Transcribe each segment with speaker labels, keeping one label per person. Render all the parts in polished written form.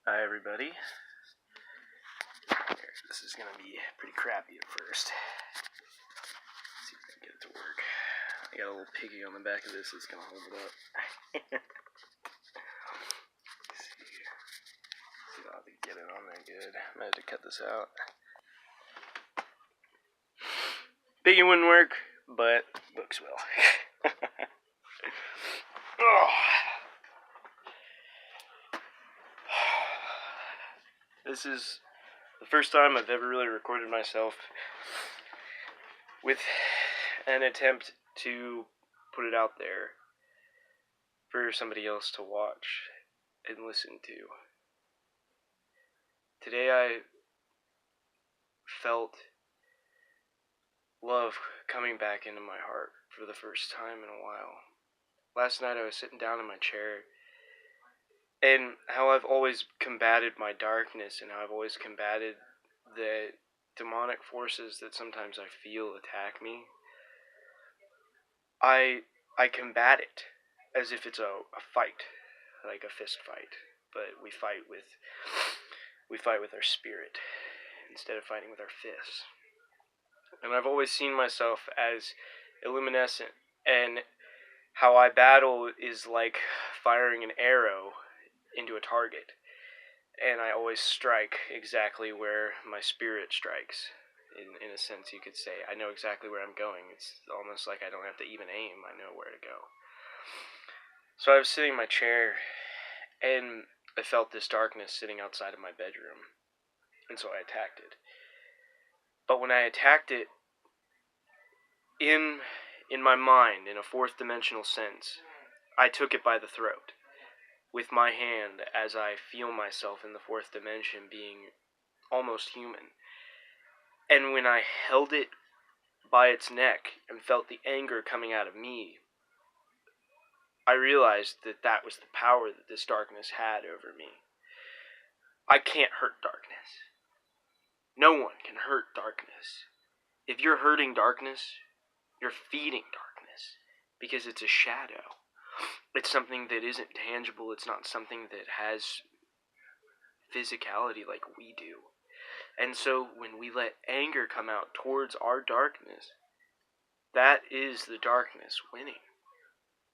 Speaker 1: Hi everybody. This is gonna be pretty crappy at first. Let's see if I can get it to work. I got a little piggy on the back of this that's gonna hold it up. Let's see if I can get it on there good. I might have to cut this out. Piggy wouldn't work, but books will. This is the first time I've ever really recorded myself with an attempt to put it out there for somebody else to watch and listen to. Today I felt love coming back into my heart for the first time in a while. Last night I was sitting down in my chair, and how I've always combated my darkness and how I've always combated the demonic forces that sometimes I feel attack me. I combat it as if it's a fight, like a fist fight, but we fight with our spirit instead of fighting with our fists. And I've always seen myself as illuminescent, and how I battle is like firing an arrow into a target, and I always strike exactly where my spirit strikes. In a sense, you could say I know exactly where I'm going. It's almost like I don't have to even aim. I know where to go. So I was sitting in my chair, and I felt this darkness sitting outside of my bedroom, and so I attacked it. But when I attacked it, in my mind, in a fourth dimensional sense, I took it by the throat with my hand as I feel myself in the fourth dimension being almost human. And when I held it by its neck and felt the anger coming out of me, I realized that that was the power that this darkness had over me. I can't hurt darkness. No one can hurt darkness. If you're hurting darkness, you're feeding darkness, because it's a shadow. It's something that isn't tangible. It's not something that has physicality like we do. And so when we let anger come out towards our darkness, that is the darkness winning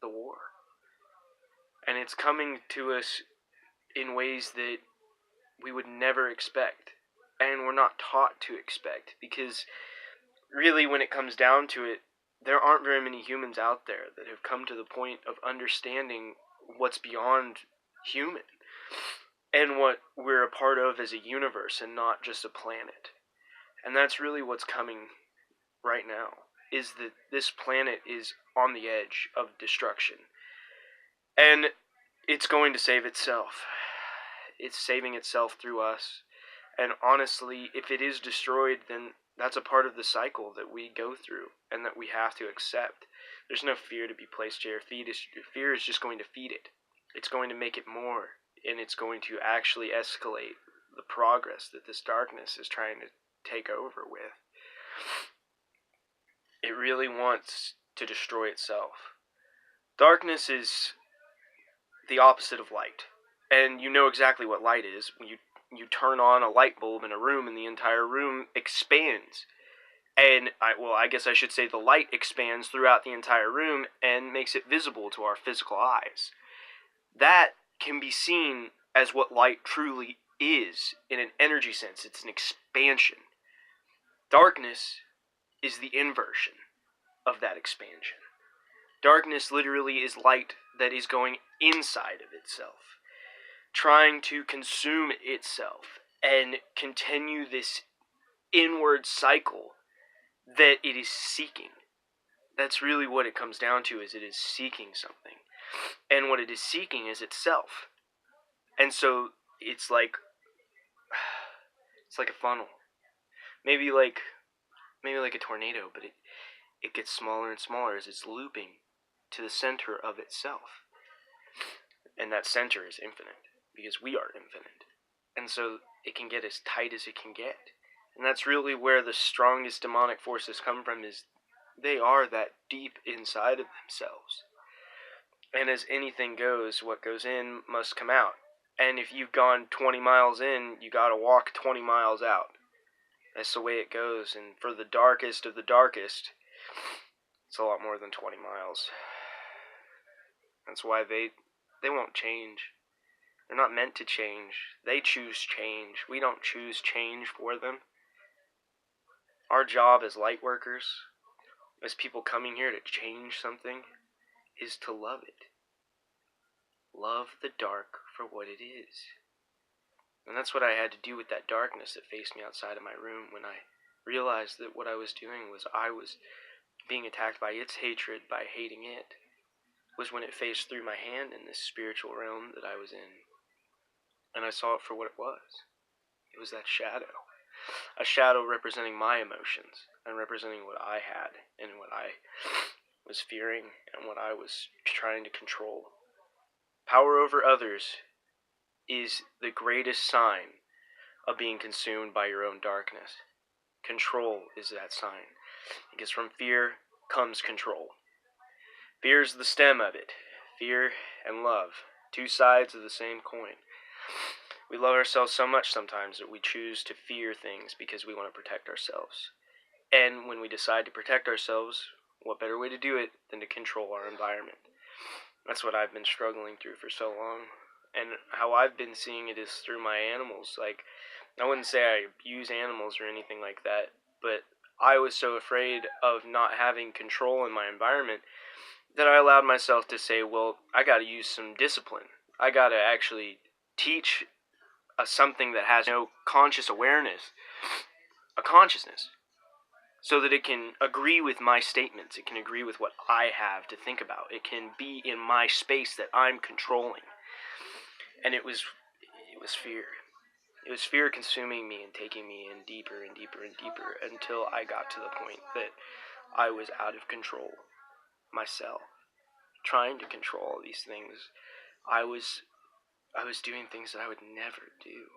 Speaker 1: the war. And it's coming to us in ways that we would never expect, and we're not taught to expect, because really when it comes down to it, there aren't very many humans out there that have come to the point of understanding what's beyond human and what we're a part of as a universe and not just a planet. And that's really what's coming right now, is that this planet is on the edge of destruction. And it's going to save itself. It's saving itself through us. And honestly, if it is destroyed, then that's a part of the cycle that we go through and that we have to accept. There's no fear to be placed here. Fear is just going to feed it. It's going to make it more, and it's going to actually escalate the progress that this darkness is trying to take over with. It really wants to destroy itself. Darkness is the opposite of light. And you know exactly what light is. When you turn on a light bulb in a room and the entire room expands. And I guess I should say the light expands throughout the entire room and makes it visible to our physical eyes. That can be seen as what light truly is in an energy sense. It's an expansion. Darkness is the inversion of that expansion. Darkness literally is light that is going inside of itself, trying to consume itself and continue this inward cycle that it is seeking. That's really what it comes down to, is it is seeking something. And what it is seeking is itself. And so it's like a funnel. Maybe like a tornado, but it gets smaller and smaller as it's looping to the center of itself. And that center is infinite, because we are infinite. And so it can get as tight as it can get. And that's really where the strongest demonic forces come from, is they are that deep inside of themselves. And as anything goes, what goes in must come out. And if you've gone 20 miles in, you gotta walk 20 miles out. That's the way it goes. And for the darkest of the darkest, it's a lot more than 20 miles. That's why they won't change. They're not meant to change. They choose change. We don't choose change for them. Our job as light workers, as people coming here to change something, is to love it. Love the dark for what it is. And that's what I had to do with that darkness that faced me outside of my room when I realized that what I was doing was I was being attacked by its hatred, by hating it, was when it faced through my hand in this spiritual realm that I was in. And I saw it for what it was. It was that shadow. A shadow representing my emotions and representing what I had and what I was fearing and what I was trying to control. Power over others is the greatest sign of being consumed by your own darkness. Control is that sign. Because from fear comes control. Fear is the stem of it. Fear and love, two sides of the same coin. We love ourselves so much sometimes that we choose to fear things because we want to protect ourselves. And when we decide to protect ourselves, what better way to do it than to control our environment? That's what I've been struggling through for so long. And how I've been seeing it is through my animals. Like, I wouldn't say I abuse animals or anything like that, but I was so afraid of not having control in my environment that I allowed myself to say, well, I gotta use some discipline. I gotta actually teach something that has no conscious awareness, a consciousness, so that it can agree with my statements. It can agree with what I have to think about. It can be in my space that I'm controlling. And it was fear. It was fear consuming me and taking me in deeper and deeper and deeper until I got to the point that I was out of control myself, trying to control all these things. I was doing things that I would never do.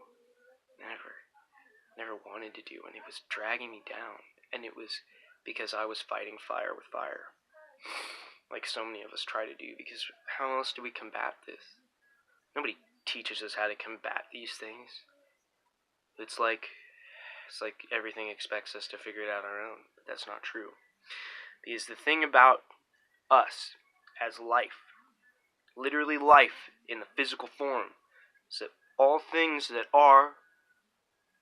Speaker 1: Never wanted to do, and it was dragging me down. And it was because I was fighting fire with fire, like so many of us try to do, because how else do we combat this? Nobody teaches us how to combat these things. It's like everything expects us to figure it out on our own, but that's not true. Because the thing about us as life, literally life in the physical form, is that all things that are,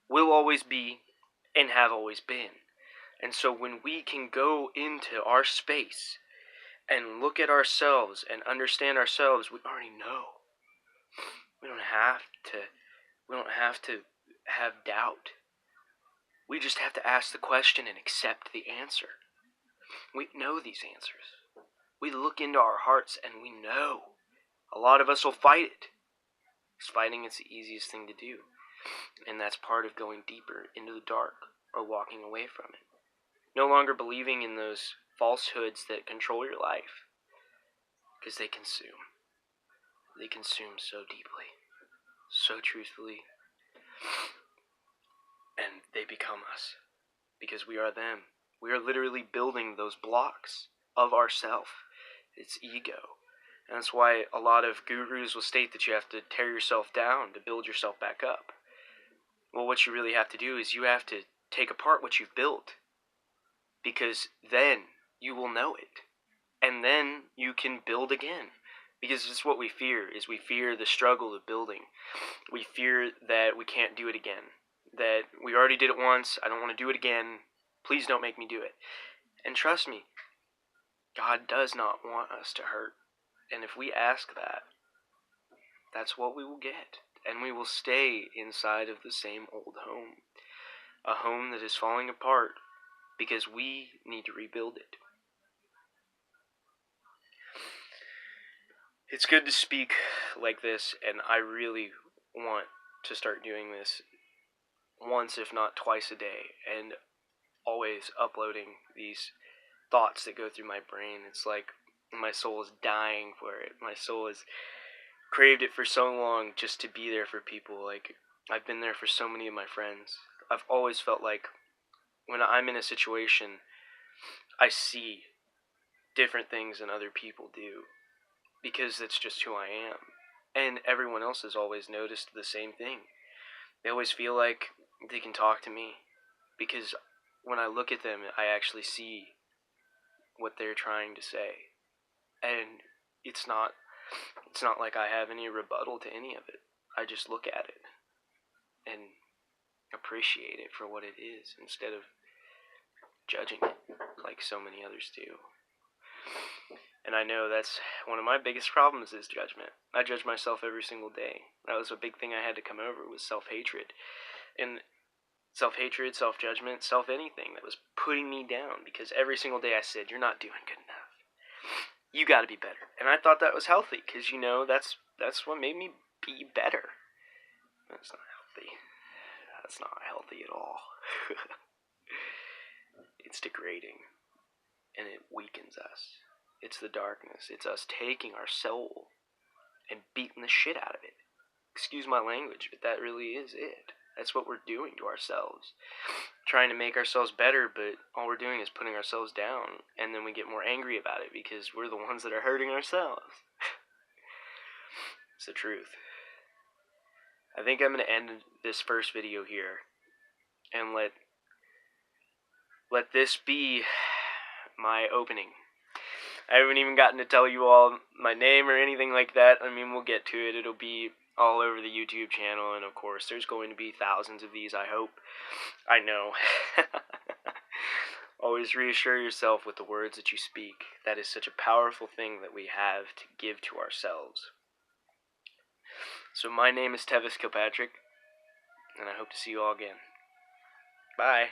Speaker 1: will always be, and have always been. And so when we can go into our space and look at ourselves and understand ourselves, we already know. We don't have to have doubt. We just have to ask the question and accept the answer. We know these answers. We look into our hearts and we know. A lot of us will fight it. Because fighting is the easiest thing to do. And that's part of going deeper into the dark or walking away from it. No longer believing in those falsehoods that control your life. Because they consume. They consume so deeply. So truthfully. And they become us. Because we are them. We are literally building those blocks of ourself. It's ego. And that's why a lot of gurus will state that you have to tear yourself down to build yourself back up. Well, what you really have to do is you have to take apart what you've built. Because then you will know it. And then you can build again. Because it's what we fear, is we fear the struggle of building. We fear that we can't do it again. That we already did it once, I don't want to do it again, please don't make me do it. And trust me, God does not want us to hurt. And if we ask that, that's what we will get. And we will stay inside of the same old home. A home that is falling apart because we need to rebuild it. It's good to speak like this, and I really want to start doing this once, if not twice a day, and always uploading these thoughts that go through my brain. It's like my soul is dying for it. My soul has craved it for so long just to be there for people. Like, I've been there for so many of my friends. I've always felt like when I'm in a situation, I see different things than other people do. Because that's just who I am. And everyone else has always noticed the same thing. They always feel like they can talk to me because when I look at them, I actually see what they're trying to say. And it's not like I have any rebuttal to any of it. I just look at it and appreciate it for what it is instead of judging it like so many others do. And I know that's one of my biggest problems is judgment. I judge myself every single day. That was a big thing I had to come over was self-hatred. And self-hatred, self-judgment, self-anything that was putting me down because every single day I said, you're not doing good enough. You gotta be better. And I thought that was healthy because, that's what made me be better. That's not healthy. That's not healthy at all. It's degrading. And it weakens us. It's the darkness. It's us taking our soul and beating the shit out of it. Excuse my language, but that really is it. That's what we're doing to ourselves. Trying to make ourselves better, but all we're doing is putting ourselves down. And then we get more angry about it because we're the ones that are hurting ourselves. It's the truth. I think I'm going to end this first video here and let this be my opening. I haven't even gotten to tell you all my name or anything like that. I mean, we'll get to it. It'll be all over the YouTube channel, and of course, there's going to be thousands of these, I hope. I know. Always reassure yourself with the words that you speak. That is such a powerful thing that we have to give to ourselves. So my name is Tevis Kilpatrick, and I hope to see you all again. Bye.